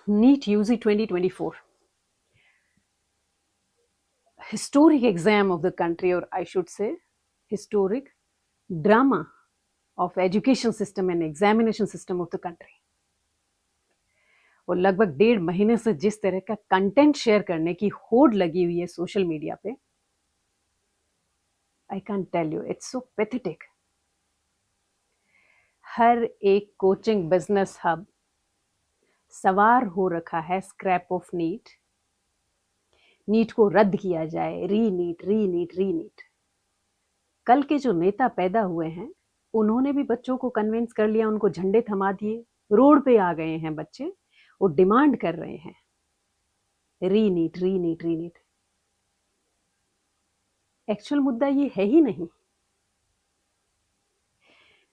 NEET UG 2024, historic exam of the country, or I should say historic drama of education system and examination system of the country. और लगभग 1.5 महीने से जिस तरह का content share करने की होड़ लगी हुई है सोशल मीडिया पे, I can tell you it's so pathetic. हर एक कोचिंग बिजनेस हब सवार हो रखा है स्क्रैप ऑफ नीट. नीट को रद्द किया जाए, री नीट री नीट री नीट. कल के जो नेता पैदा हुए हैं उन्होंने भी बच्चों को कन्विंस कर लिया, उनको झंडे थमा दिए, रोड पे आ गए हैं बच्चे और डिमांड कर रहे हैं री नीट री नीट री नीट. एक्चुअल मुद्दा ये है ही नहीं.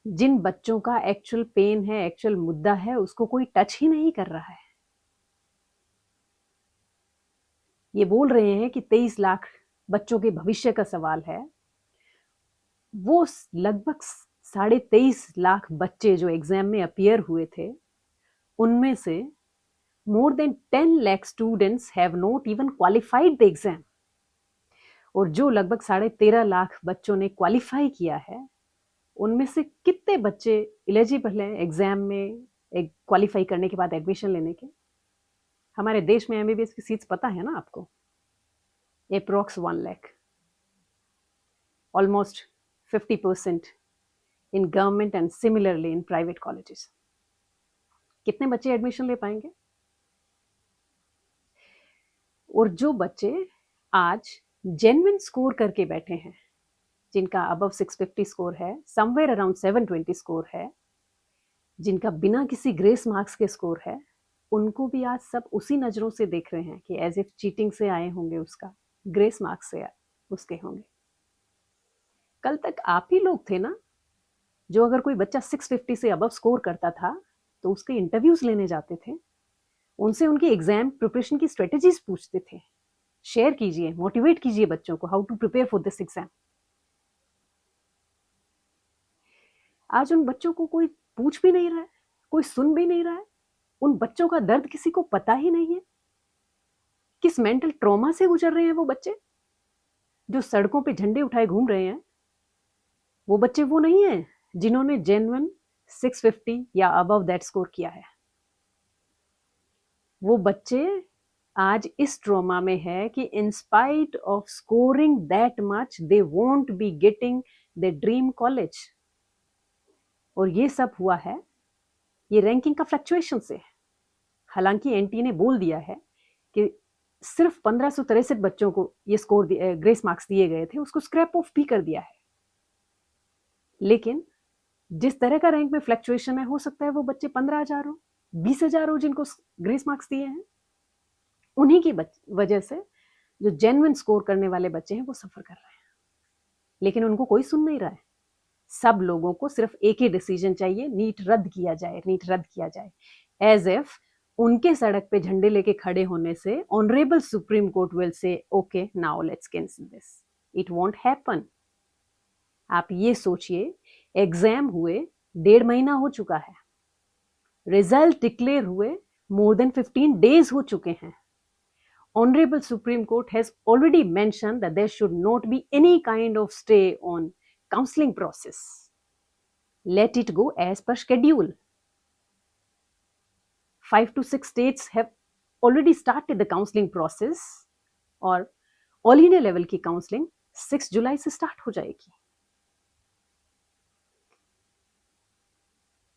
जिन बच्चों का एक्चुअल पेन है, एक्चुअल मुद्दा है, उसको कोई टच ही नहीं कर रहा है. ये बोल रहे हैं कि 23 लाख बच्चों के भविष्य का सवाल है. वो लगभग 23.5 लाख बच्चे जो एग्जाम में अपीयर हुए थे, उनमें से more than 10 lakh students have not even qualified the exam. और जो लगभग 13.5 लाख बच्चों ने क्वालिफाई किया है, उनमें से कितने बच्चे एलिजिबल हैं एग्जाम में क्वालिफाई करने के बाद एडमिशन लेने के? हमारे देश में एमबीबीएस की सीट्स पता है ना आपको? Approx 1 lakh, almost 50% in government and similarly in private colleges. कितने बच्चे एडमिशन ले पाएंगे? और जो बच्चे आज जेन्युइन स्कोर करके बैठे हैं, जिनका अबव 650 स्कोर है, समवेयर अराउंड 720 स्कोर है, जिनका बिना किसी ग्रेस मार्क्स के स्कोर है, उनको भी आज सब उसी नज़रों से देख रहे हैं कि एज इफ चीटिंग से आए होंगे, उसका ग्रेस मार्क्स से उसके होंगे. कल तक आप ही लोग थे ना जो अगर कोई बच्चा 650 से अबव स्कोर करता था तो उसके इंटरव्यूज लेने जाते थे, उनसे उनकी एग्जाम प्रिपरेशन की स्ट्रेटेजीज पूछते थे. शेयर कीजिए, मोटिवेट कीजिए बच्चों को how to prepare for this exam. आज उन बच्चों को कोई पूछ भी नहीं रहा है, कोई सुन भी नहीं रहा है. उन बच्चों का दर्द किसी को पता ही नहीं है. किस मेंटल ट्रॉमा से गुजर रहे हैं वो बच्चे जो सड़कों पे झंडे उठाए घूम रहे हैं. वो बच्चे वो नहीं है जिन्होंने जेन्युइन 650 या अबव दैट स्कोर किया है. वो बच्चे आज इस ट्रॉमा में है कि in spite of scoring that much they won't be getting the dream college. और ये सब हुआ है ये रैंकिंग का फ्लक्चुएशन से. हालांकि एनटी ने बोल दिया है कि सिर्फ 1563 बच्चों को ये स्कोर ग्रेस मार्क्स दिए गए थे, उसको स्क्रैप ऑफ भी कर दिया है. लेकिन जिस तरह का रैंक में फ्लक्चुएशन है, हो सकता है वो बच्चे 15,000 हो, 20,000 हो जिनको ग्रेस मार्क्स दिए हैं. उन्हीं की वजह से जो जेन्युइन स्कोर करने वाले बच्चे हैं वो सफर कर रहे हैं. लेकिन उनको कोई सुन नहीं रहा है. सब लोगों को सिर्फ एक ही डिसीजन चाहिए, नीट रद्द किया जाए, नीट रद्द किया जाए. एज इफ उनके सड़क पे झंडे लेके खड़े होने से honourable Supreme Court will say okay now let's cancel this. It won't happen. आप ये सोचिए, एग्जाम हुए 1.5 महीना हो चुका है, रिजल्ट डिक्लेयर हुए मोर देन 15 डेज हो चुके हैं. Honorable Supreme Court has already mentioned that there should not be any kind of stay on counseling process. Let it go as per schedule. 5 to 6 states have already started the counseling process, और all India level की counselling 6 जुलाई से start हो जाएगी.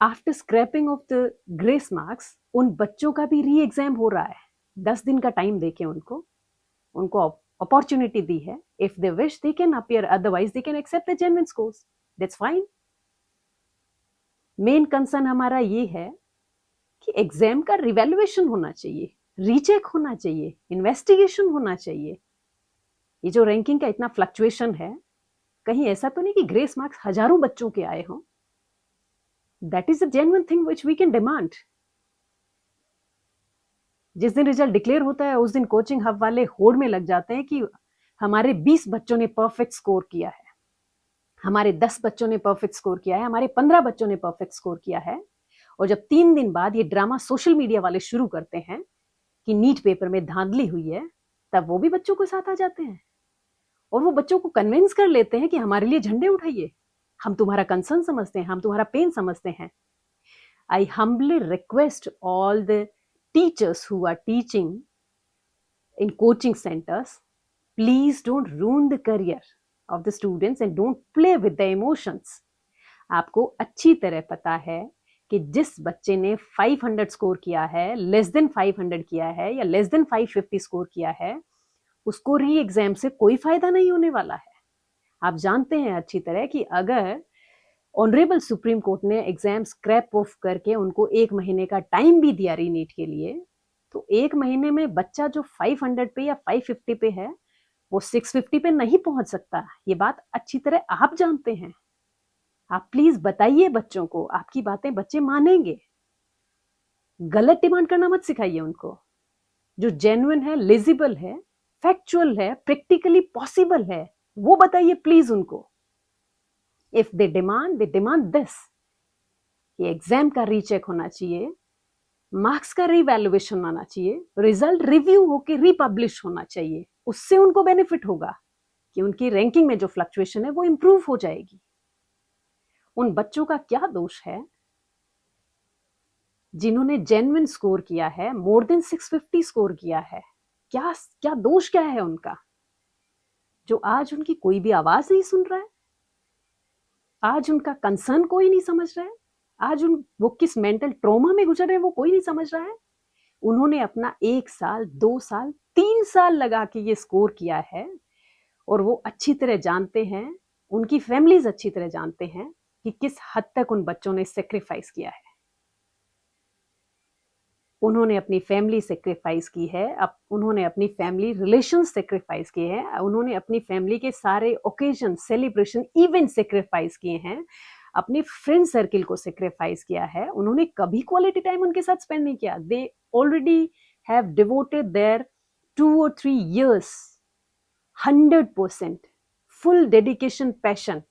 After scrapping of the grace marks उन बच्चों का भी री एग्जाम हो रहा है. 10 दिन का टाइम देके उनको अपॉर्चुनिटी दी है. If they wish they can appear, otherwise they can accept the genuine scores. That's fine. Main concern हमारा ये है कि एग्जाम का रिवैल्यूएशन होना चाहिए, रीचेक होना चाहिए, इन्वेस्टिगेशन होना चाहिए. ये जो रैंकिंग का इतना फ्लक्चुएशन है, कहीं ऐसा तो नहीं कि ग्रेस मार्क्स हजारों बच्चों के आए हों. That is a genuine thing which we can demand. जिस दिन रिजल्ट डिक्लेयर होता है उस दिन कोचिंग हब वाले होड़ में लग जाते हैं कि हमारे 20 बच्चों ने परफेक्ट स्कोर किया है, हमारे 10 बच्चों ने परफेक्ट स्कोर किया है, हमारे 15 बच्चों ने परफेक्ट स्कोर किया है. और जब 3 दिन बाद ये ड्रामा सोशल मीडिया वाले शुरू करते हैं कि नीट पेपर में धांधली हुई है, तब वो भी बच्चों के साथ आ जाते हैं और वो बच्चों को कन्विंस कर लेते हैं कि हमारे लिए झंडे उठाइए, हम तुम्हारा कंसर्न समझते हैं, हम तुम्हारा पेन समझते हैं. I humbly request all the teachers who are teaching in coaching centers, please don't ruin the career of the students and don't play with the emotions. आपको अच्छी तरह पता है कि जिस बच्चे ने 500 स्कोर किया है, लेस देन 500 किया है या लेस देन 550 स्कोर किया है, उसको री एग्जाम से कोई फायदा नहीं होने वाला है. आप जानते हैं अच्छी तरह कि अगर ऑनरेबल सुप्रीम कोर्ट ने एग्जाम स्क्रैप ऑफ करके उनको 1 महीने का टाइम भी दिया रीनीट के लिए, तो 1 महीने में बच्चा जो 500 पे या 550 पे है वो 650 पे नहीं पहुंच सकता. ये बात अच्छी तरह आप जानते हैं. आप प्लीज बताइए बच्चों को, आपकी बातें बच्चे मानेंगे. गलत डिमांड करना मत सिखाइए उनको. जो जेन्युइन है, लेजिबल है, फैक्चुअल है, प्रैक्टिकली पॉसिबल है, वो बताइए प्लीज उनको. इफ दे डिमांड दिस, ये एग्जाम का रीचेक होना चाहिए, मार्क्स का रीवैल्यूएशन होना चाहिए, रिजल्ट रिव्यू होके रीपब्लिश होना चाहिए. उससे उनको बेनिफिट होगा कि उनकी रैंकिंग में जो फ्लक्चुएशन है वो इंप्रूव हो जाएगी. उन बच्चों का क्या दोष है जिन्होंने जेन्युइन स्कोर किया है, मोर देन 650 स्कोर किया है? क्या दोष क्या है उनका, जो आज उनकी कोई भी आवाज नहीं सुन रहा है, आज उनका कंसर्न कोई नहीं समझ रहा है, आज वो किस मेंटल ट्रॉमा में गुजर रहे हैं वो कोई नहीं समझ रहा है. उन्होंने अपना 1 साल, 2 साल, 3 साल लगा के ये स्कोर किया है और वो अच्छी तरह जानते हैं, उनकी फैमिलीज अच्छी तरह जानते हैं कि किस हद तक उन बच्चों ने सेक्रीफाइस किया है. उन्होंने अपनी फैमिली सेक्रीफाइस की है, उन्होंने अपनी फैमिली रिलेशन सेक्रीफाइस किए हैं, उन्होंने अपनी फैमिली के सारे ओकेजन, सेलिब्रेशन, इवेंट सेक्रीफाइस किए हैं, अपने फ्रेंड सर्किल को सेक्रीफाइस किया है. उन्होंने कभी क्वालिटी टाइम उनके साथ स्पेंड नहीं किया. They already have devoted their 2 or 3 years 100% full dedication, passion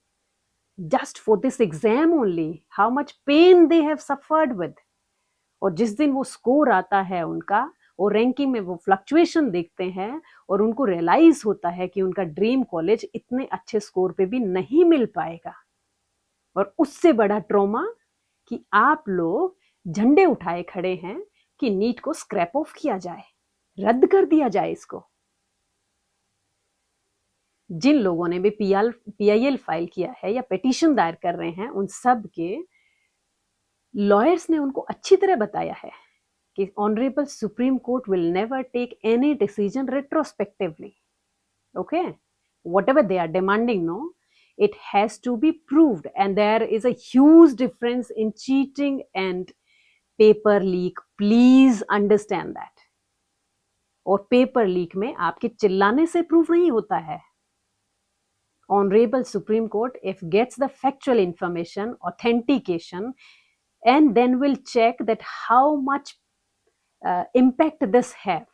just for this exam only. How much pain they have suffered with. और जिस दिन वो स्कोर आता है उनका और रैंकिंग में वो फ्लक्चुएशन देखते हैं और उनको रियलाइज होता है कि उनका ड्रीम कॉलेज इतने अच्छे स्कोर पे भी नहीं मिल पाएगा. और उससे बड़ा ट्रॉमा कि आप लोग झंडे उठाए खड़े हैं कि नीट को स्क्रैप ऑफ किया जाए, रद्द कर दिया जाए इसको. जिन लोगों ने भी PIL फाइल किया है या पिटीशन दायर कर रहे हैं, उन सब के लॉयर्स ने उनको अच्छी तरह बताया है कि honourable Supreme Court will never take any decision retrospectively. Okay, whatever they are demanding, no, it has to be proved, and there is a huge difference in cheating and paper leak. Please understand that. और paper leak में आपके चिल्लाने से proof नहीं होता है. Honorable Supreme Court, if gets the factual information, authentication, and then will check that how much impact this have,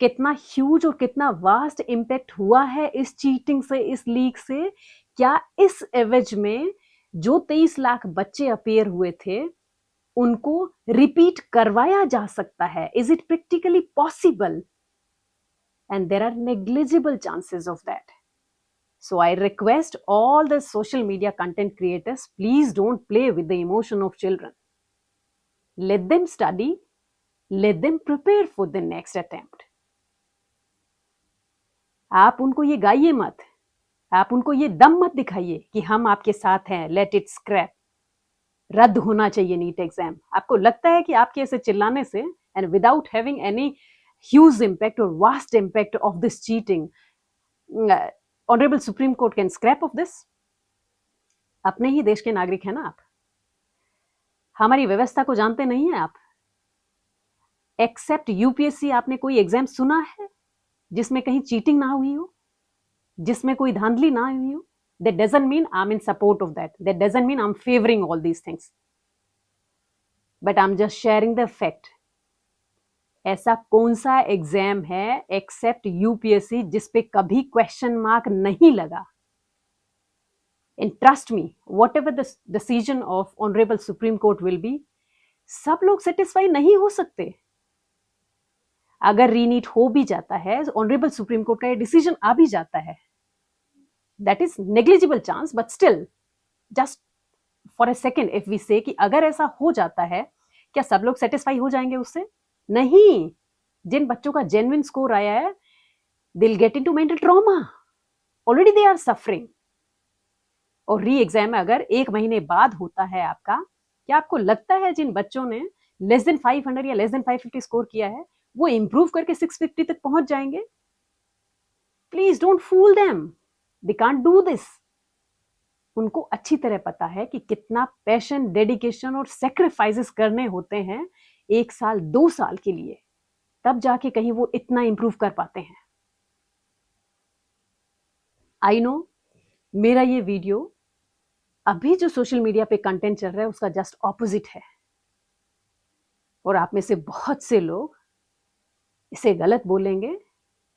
कितना huge और कितना वास्ट इम्पैक्ट हुआ है इस चीटिंग से, इस लीक से. क्या इस एवज में जो 23 लाख बच्चे अपेयर हुए थे उनको रिपीट करवाया जा सकता है? Is it practically possible? And there are negligible chances of that. So I request all the social media content creators, please don't play with the emotion of children. Let them study, let them prepare for the next attempt. आप उनको ये गाइए मत, आप उनको ये दम मत दिखाइए कि हम आपके साथ हैं, let it scrap, रद्द होना चाहिए नीट एग्जाम. आपको लगता है कि आपके ऐसे चिल्लाने से and without having any huge impact or vast impact of this cheating, Honorable Supreme Court can scrap of this? अपने ही देश के नागरिक हैं ना आप, हमारी व्यवस्था को जानते नहीं हैं आप. एक्सेप्ट यूपीएससी आपने कोई एग्जाम सुना है जिसमें कहीं चीटिंग ना हुई हो, जिसमें कोई धांधली ना हुई हो? That doesn't mean I'm in support of that. That doesn't mean I'm favoring all these things. But I'm just sharing the fact. ऐसा कौन सा एग्जाम है एक्सेप्ट यूपीएससी जिस पे कभी क्वेश्चन मार्क नहीं लगा? And trust me, whatever the decision of Honorable Supreme Court will be, सब लोग सेटिस्फाई नहीं हो सकते. अगर रीनीट हो भी जाता है, ऑनरेबल सुप्रीम कोर्ट का ये डिसीजन आ भी जाता है, that is negligible chance, but still just for a second if we say कि अगर ऐसा हो जाता है, क्या सब लोग सेटिस्फाई हो जाएंगे उससे? नहीं. जिन बच्चों का जेन्युइन स्कोर आया है, they will get into mental trauma. Already they are suffering. और री एग्जाम अगर 1 महीने बाद होता है आपका, क्या आपको लगता है जिन बच्चों ने लेस देन 500 या लेस देन 550 स्कोर किया है, वो इंप्रूव करके 650 तक पहुंच जाएंगे? Please don't fool them. They can't do this. उनको अच्छी तरह पता है कि कितना पैशन, डेडिकेशन और सेक्रीफाइसेस करने होते हैं 1 साल 2 साल के लिए, तब जाके कहीं वो इतना इंप्रूव कर पाते हैं. आई नो मेरा ये वीडियो अभी जो सोशल मीडिया पे कंटेंट चल रहा है उसका जस्ट ऑपोजिट है, और आप में से बहुत से लोग इसे गलत बोलेंगे,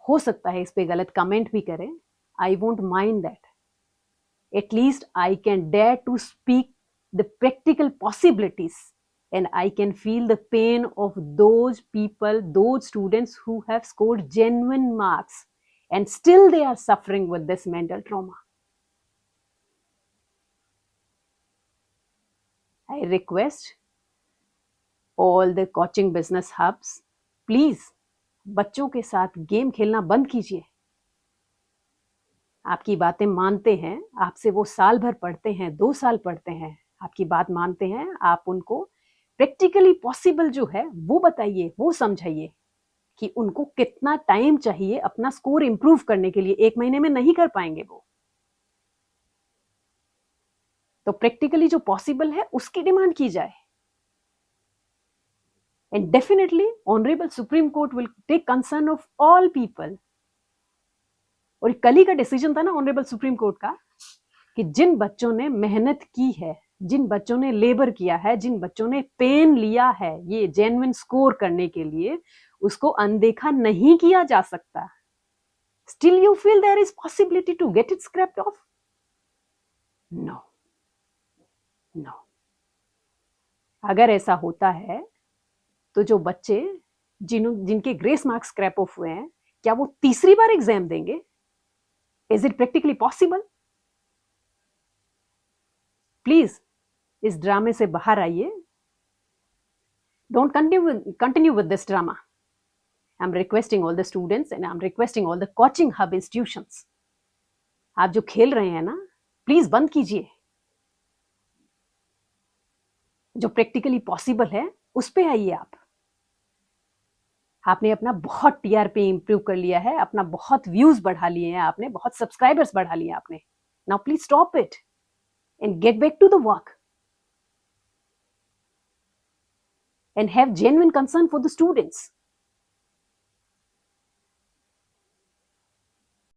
हो सकता है इस पे गलत कमेंट भी करें. I won't mind that. At least I can dare to speak the practical possibilities, and I can feel the pain of those people, those students who have scored genuine marks and still they are suffering with this mental trauma. I request all the coaching business hubs, please बच्चों के साथ game खेलना बंद कीजिए. आपकी बातें मानते हैं, आपसे वो साल भर पढ़ते हैं, 2 साल पढ़ते हैं, आपकी बात मानते हैं, आप उनको प्रैक्टिकली पॉसिबल जो है वो बताइए, वो समझाइए कि उनको कितना टाइम चाहिए अपना स्कोर इंप्रूव करने के लिए. 1 महीने में नहीं कर पाएंगे वो, तो प्रैक्टिकली जो पॉसिबल है उसकी डिमांड की जाए. And definitely honourable Supreme Court will take concern of all people. और कल ही का डिसीजन था ना ऑनरेबल सुप्रीम कोर्ट का, कि जिन बच्चों ने मेहनत की है, जिन बच्चों ने लेबर किया है, जिन बच्चों ने पेन लिया है ये जेन्युइन स्कोर करने के लिए, उसको अनदेखा नहीं किया जा सकता. Still you feel there is possibility to get it scrapped off? No no. अगर ऐसा होता है तो जो बच्चे जिनके ग्रेस मार्क्स स्क्रैप ऑफ हुए हैं, क्या वो तीसरी बार एग्जाम देंगे? Is it practically possible? Please इस ड्रामे से बाहर आइए. Don't continue with this drama. I am requesting all the students and I am requesting all the coaching hub institutions. आप जो खेल रहे हैं ना, प्लीज बंद कीजिए. जो प्रैक्टिकली पॉसिबल है उस पे आइए. आपने अपना बहुत टीआरपी इंप्रूव कर लिया है, अपना बहुत व्यूज बढ़ा लिए हैं, आपने बहुत सब्सक्राइबर्स बढ़ा लिए हैं आपने. Now please stop it and get back to the work and have genuine concern for the students.